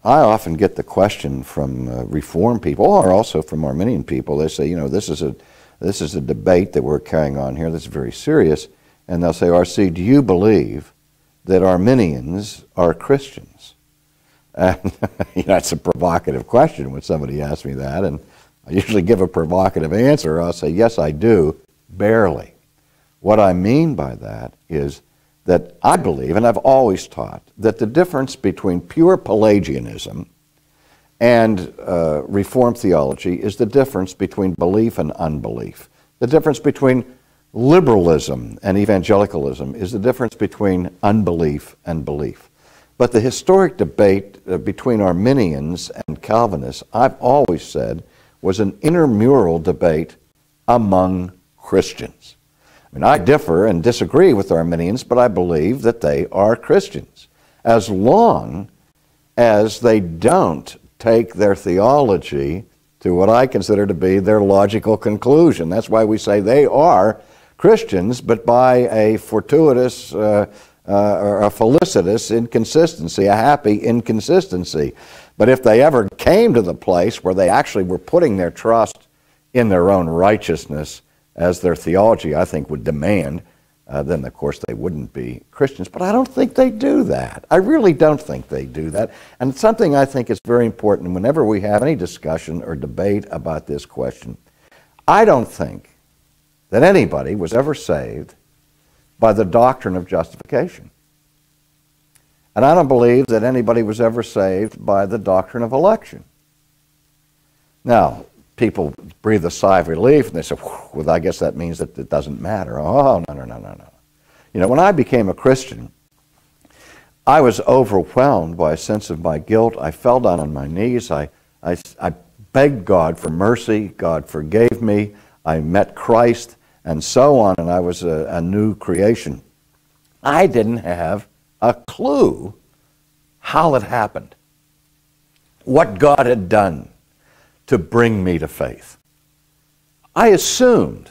I often get the question from Reformed people, or also from Arminian people. They say, this is a debate that we're carrying on here that's very serious. And they'll say, R.C., do you believe that Arminians are Christians? And that's a provocative question when somebody asks me that. And I usually give a provocative answer. I'll say, yes, I do, barely. What I mean by that is that I believe, and I've always taught, that the difference between pure Pelagianism and Reformed theology is the difference between belief and unbelief. The difference between liberalism and evangelicalism is the difference between unbelief and belief. But the historic debate between Arminians and Calvinists, I've always said, was an intramural debate among Christians. I differ and disagree with Arminians, but I believe that they are Christians, as long as they don't take their theology to what I consider to be their logical conclusion. That's why we say they are Christians, but by a fortuitous or a felicitous inconsistency, a happy inconsistency. But if they ever came to the place where they actually were putting their trust in their own righteousness, as their theology, I think, would demand, then, of course, they wouldn't be Christians. But I don't think they do that. I really don't think they do that. And it's something I think is very important whenever we have any discussion or debate about this question. I don't think that anybody was ever saved by the doctrine of justification. And I don't believe that anybody was ever saved by the doctrine of election. Now, people breathe a sigh of relief, and they say, well, I guess that means that it doesn't matter. Oh, no. When I became a Christian, I was overwhelmed by a sense of my guilt. I fell down on my knees. I begged God for mercy. God forgave me. I met Christ, and so on, and I was a new creation. I didn't have a clue how it happened, what God had done to bring me to faith. I assumed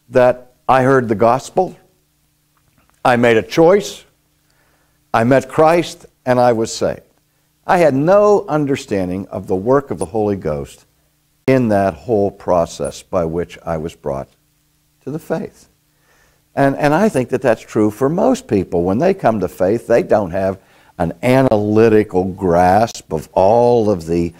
that I heard the gospel, I made a choice, I met Christ, and I was saved. I had no understanding of the work of the Holy Ghost in that whole process by which I was brought to the faith. And I think that that's true for most people. When they come to faith, they don't have an analytical grasp of all of the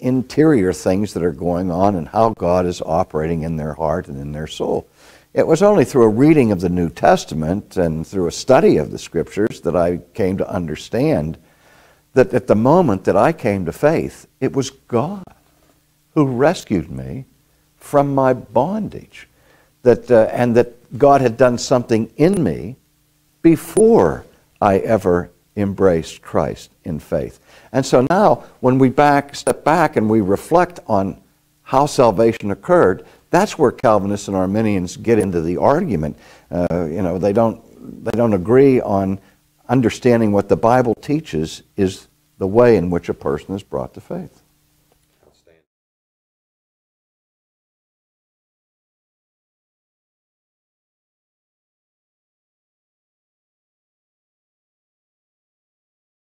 interior things that are going on and how God is operating in their heart and in their soul. It was only through a reading of the New Testament and through a study of the Scriptures that I came to understand that at the moment that I came to faith, it was God who rescued me from my bondage, and that God had done something in me before I ever embraced Christ in faith. And so now, when we step back and we reflect on how salvation occurred, that's where Calvinists and Arminians get into the argument. They don't agree on understanding what the Bible teaches is the way in which a person is brought to faith.